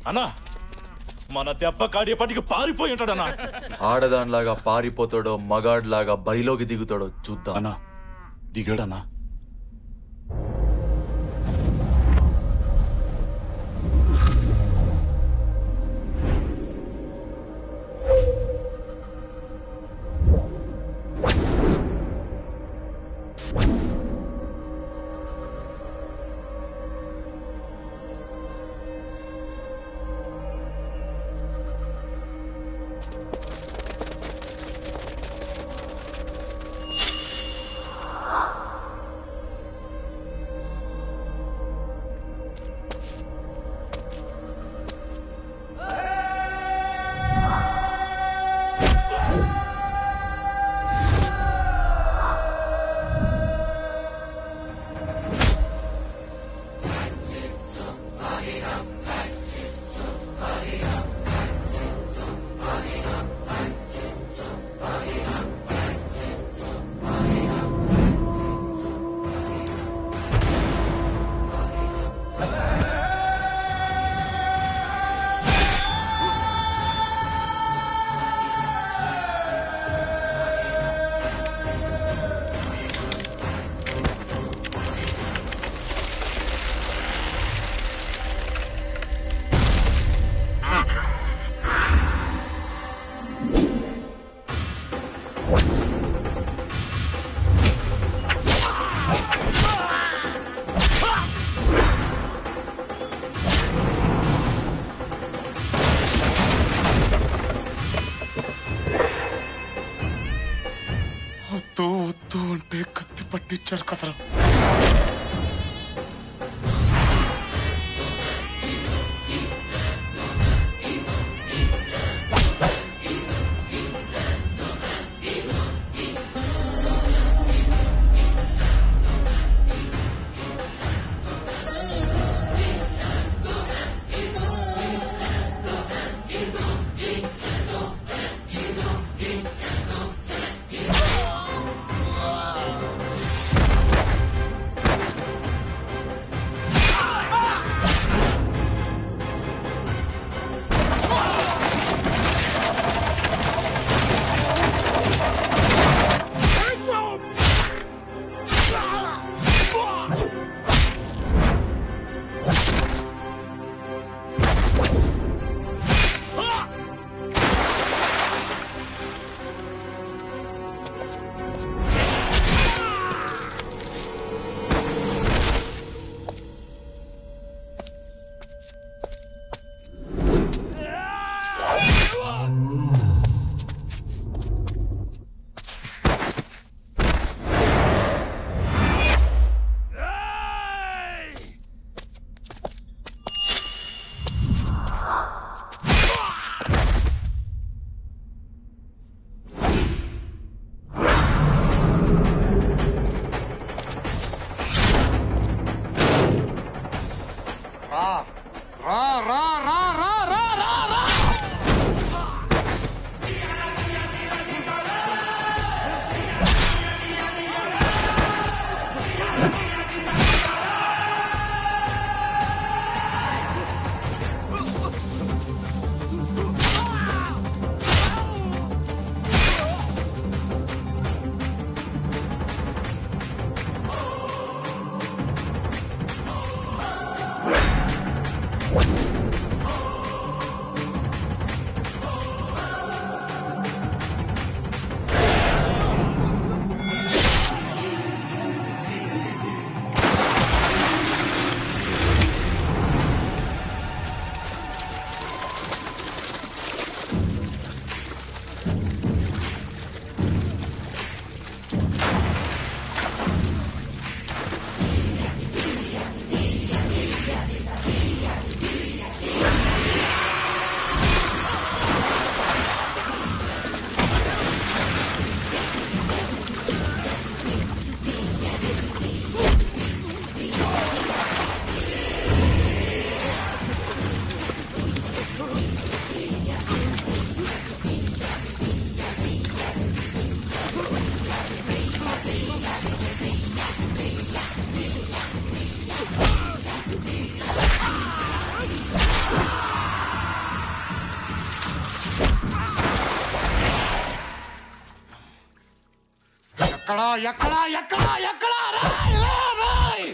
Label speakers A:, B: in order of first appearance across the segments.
A: అన్నా మన దెబ్బ కాడేపటికి పారిపోయి ఉంటాడన్నా.
B: ఆడదానిలాగా పారిపోతాడో మగాడ్లాగా బరిలోకి దిగుతాడో చూద్దాం.
A: అన్నా దిగాడన్నా.
C: వద్దు అంటే కత్తి పట్టించారు కదరా. ఎక్కడా ఎక్కడా ఎక్కడా ఎక్కడా రాయ్ రాయ్ రాయ్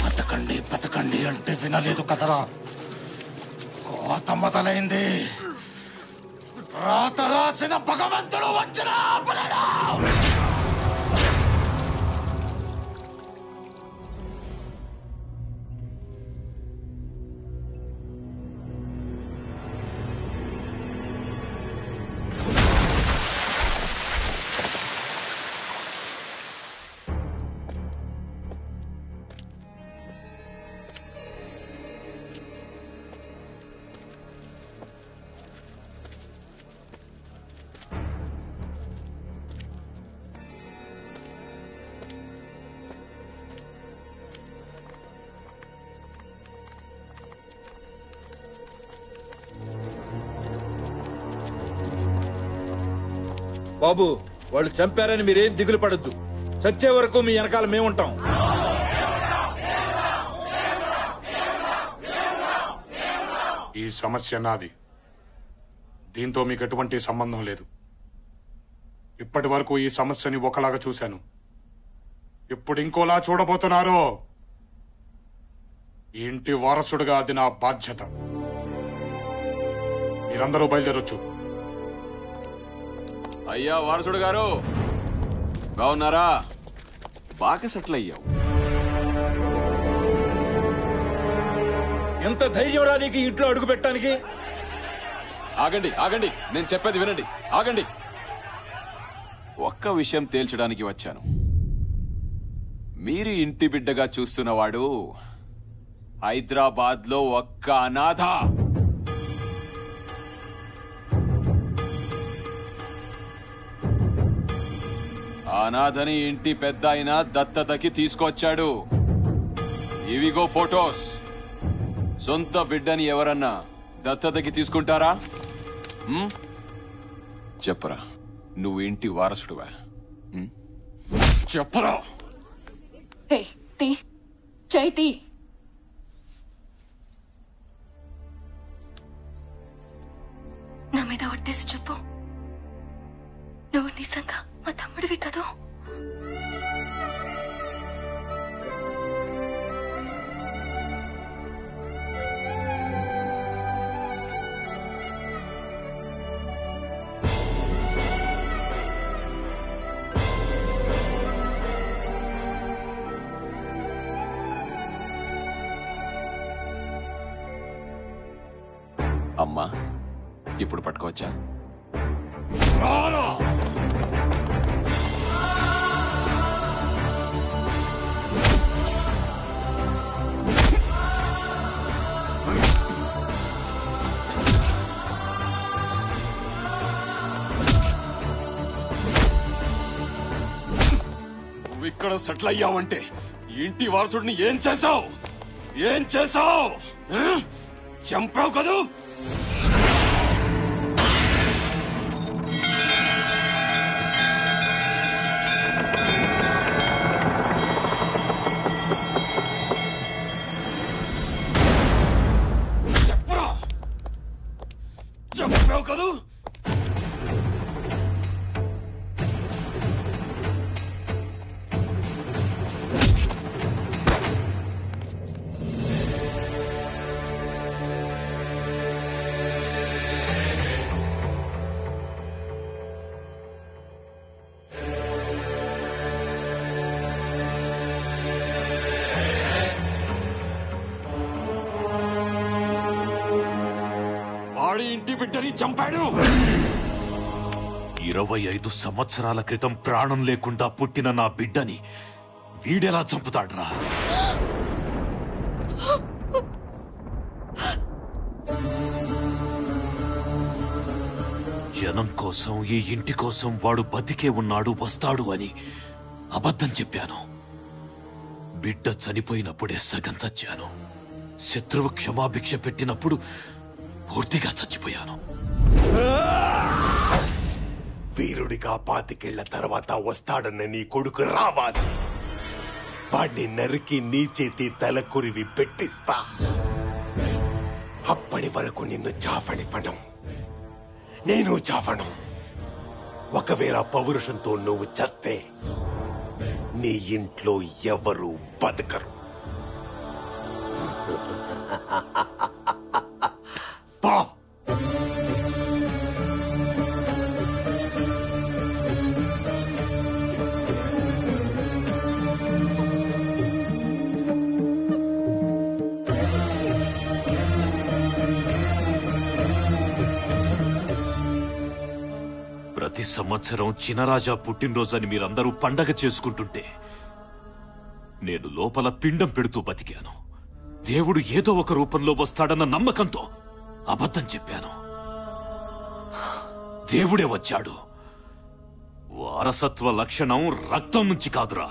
C: బతకండి బతకండి అంటే వినలేదు కదరా. కోత మొదలైంది. రాత రాసిన భగవంతుడు వచ్చిన ఆపలేడు.
D: బాబు, వాళ్ళు చంపారని మీరేం దిగులు పడద్దు. చచ్చే వరకు మీ వెనకాల మేముంటాం.
C: ఈ సమస్య నాది. దీంతో మీకు ఎటువంటి సంబంధం లేదు. ఇప్పటి వరకు ఈ సమస్యని ఒకలాగా చూశాను. ఇప్పుడు ఇంకోలా చూడబోతున్నారు. ఈ ఇంటి వారసుడుగా అది నా బాధ్యత. మీరందరూ బయలుదేరొచ్చు.
E: అయ్యా వారసుడు గారు, బాగున్నారా? బాగా సెటిల్ అయ్యావు.
D: ఎంత ధైర్యం రా నీకు ఇంట్లో అడుగు పెట్టడానికి?
E: ఆగండి ఆగండి, నేను చెప్పేది వినండి. ఆగండి. ఒక్క విషయం తేల్చడానికి వచ్చాను. మీరు ఇంటి బిడ్డగా చూస్తున్నవాడు హైదరాబాద్ లో ఒక్క అనాథ. అనాథని ఇంటి పెద్ద ఆయన దత్తతకి తీసుకొచ్చాడు. ఇవిగో ఫోటోస్. సొంత బిడ్డని ఎవరన్నా దత్తతకి తీసుకుంటారా? చెప్పరా, నువ్వు ఇంటి వారసుడువా? చెప్పరా.
F: చైతి, నా మీద ఒట్టేసి చెప్పు, నువ్వు నిజంగా మా తమ్ముడివి కదూ?
E: అమ్మా, ఇప్పుడు పట్టుకోవచ్చా? నువ్వు ఇక్కడ సెటిల్ అయ్యావంటే ఇంటి వారసుడిని ఏం చేశావు? ఏం చేశావు? చంపావు కదూ? చెప్పరా, చంపావు కదూ? వాడి ఇంటి బిడ్డని చంపాడు.
A: 25 సంవత్సరాల క్రితం ప్రాణం లేకుండా పుట్టిన నా బిడ్డని వీడెలా చంపుతాడ్రా? జనం కోసం, ఈ ఇంటి కోసం వాడు బతికే ఉన్నాడు, వస్తాడు అని అబద్ధం చెప్పాను. బిడ్డ చనిపోయినప్పుడే సగం చచ్చాను. శత్రువు క్షమాభిక్ష పెట్టినప్పుడు పూర్తిగా చచ్చిపోయాను.
G: వీరుడిగా 25 ఏళ్ల తర్వాత వస్తాడన్న నీ కొడుకు రావాలి. వాడిని నరికి నీ చేతి తలకురివి పెట్టిస్తా. అప్పటి వరకు నిన్ను చావనివ్వను, నేను చావను. ఒకవేళ పౌరుషంతో నువ్వు చస్తే నీ ఇంట్లో ఎవరు బతకరు. పా.
A: ప్రతి సంవత్సరం చినరాజా పుట్టినరోజని మీరందరూ పండగ చేసుకుంటుంటే నేను లోపల పిండం పెడుతూ బతికాను. దేవుడు ఏదో ఒక రూపంలో వస్తాడన్న నమ్మకంతో అబద్ధం చెప్పాను. దేవుడే వచ్చాడు. వారసత్వ లక్షణం రక్తం నుంచి కాదురా,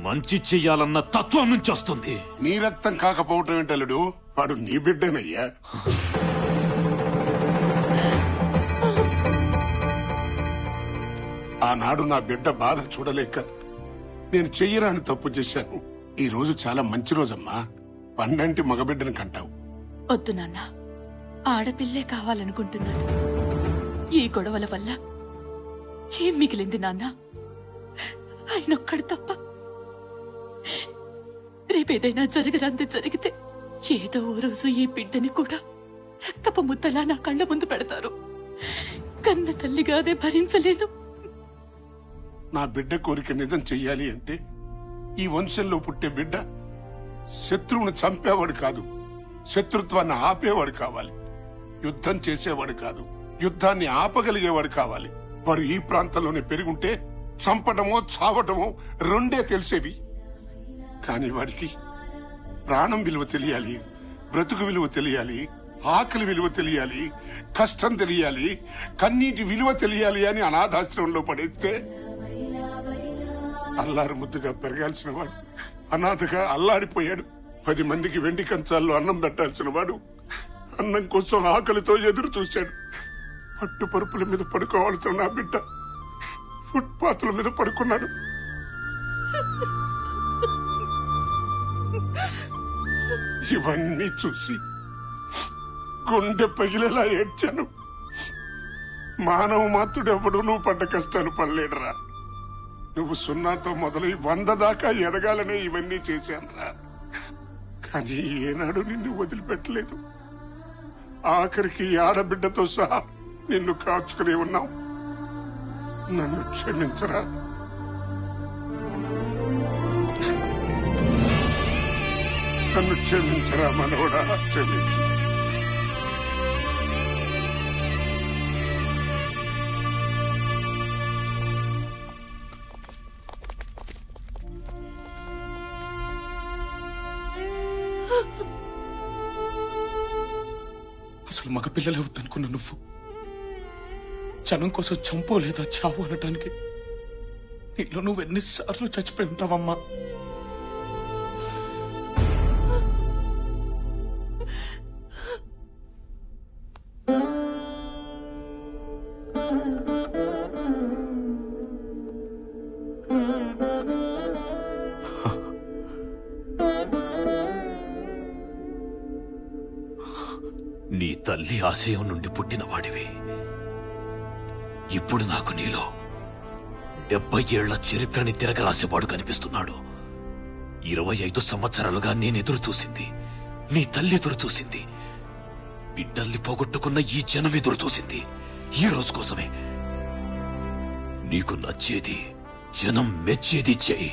A: మంచి చెయ్యాలన్న తత్వం నుంచి వస్తుంది.
C: నీ రక్తం కాకపోవటం ఏంటలుడు, వాడు నీ బిడ్డనయ్యా. ఆనాడు నా బిడ్డ బాధ చూడలేక నేను చెయ్యరాని తప్పు చేశాను. ఈ రోజు చాలా మంచి రోజమ్మా. పండంటి మగబిడ్డను కంటావు.
H: వద్దు నాన్న, ఆడపిల్లే కావాలనుకుంటున్నాను. ఈ గొడవల వల్ల ఏం మిగిలింది నాన్న? ఆయనొక్కడు తప్ప. రేపేదైనా జరగరాంది జరిగితే ఏదో ఓ రోజు ఈ బిడ్డని కూడా రక్తపు ముద్దలా నా కళ్ళ ముందు పెడతారు. కన్న తల్లిగా అదే భరించలేను.
C: నా బిడ్డ కోరిక నిజం చెయ్యాలి అంటే ఈ వంశంలో పుట్టే బిడ్డ శత్రువును చంపేవాడు కాదు, శత్రుత్వాన్ని ఆపేవాడు కావాలి. యుద్ధం చేసేవాడు కాదు, యుద్ధాన్ని ఆపగలిగేవాడు కావాలి. వాడు ఈ ప్రాంతంలోనే పెరుగుంటే చంపడమో చావటమో రెండే తెలిసేవి. కాని వాడికి ప్రాణం విలువ తెలియాలి, బ్రతుకు విలువ తెలియాలి, ఆకలి విలువ తెలియాలి, కష్టం తెలియాలి, కన్నీటి విలువ తెలియాలి అని అనాథాశ్రమంలో పడేస్తే అల్లారు ముద్దుగా పెరగాల్సిన వాడు అనాథగా అల్లాడిపోయాడు. 10 మందికి వెండి కంచాల్లో అన్నం పెట్టాల్సిన వాడు అన్నం కోసం ఆకలితో ఎదురు చూశాడు. పట్టు పరుపుల మీద పడుకోవాల్సిన నా బిడ్డ ఫుట్పాత్ల మీద పడుకున్నాడు. ఇవన్నీ చూసి గుండె పగిలేలా ఏడ్చాను. మానవ మాతృడెవడు నువ్వు పడ్డ కష్టాలు పడలేడురా. నువ్వు 0తో మొదలై 100 దాకా ఎదగాలనే ఇవన్నీ చేశానురా. కానీ ఏనాడు నిన్ను వదిలిపెట్టలేదు. ఆఖరికి ఆడబిడ్డతో సహా నిన్ను కాచుకునే ఉన్నావు. నన్ను క్షమించరా. నన్ను క్షమించరా మనవడా, క్షమించు.
D: అసలు మగపిల్లలే వద్దనుకున్న నువ్వు జనం కోసం చంపో లేదా చావు అనటానికి నీలో నువ్వు ఎన్నిసార్లు చచ్చిపోయి ఉంటావమ్మా.
A: నీ తల్లి ఆశయం నుండి పుట్టిన వాడివి. ఇప్పుడు నాకు నీలో 70 ఏళ్ల చరిత్రని తిరగరాసేవాడు కనిపిస్తున్నాడు. 25 సంవత్సరాలుగా నేనెదురు చూసింది, నీ తల్లి ఎదురు చూసింది, బిడ్డల్ని పోగొట్టుకున్న ఈ జనం ఎదురు చూసింది ఈ రోజు కోసమే. నీకు నచ్చేది, జనం మెచ్చేది చెయ్యి.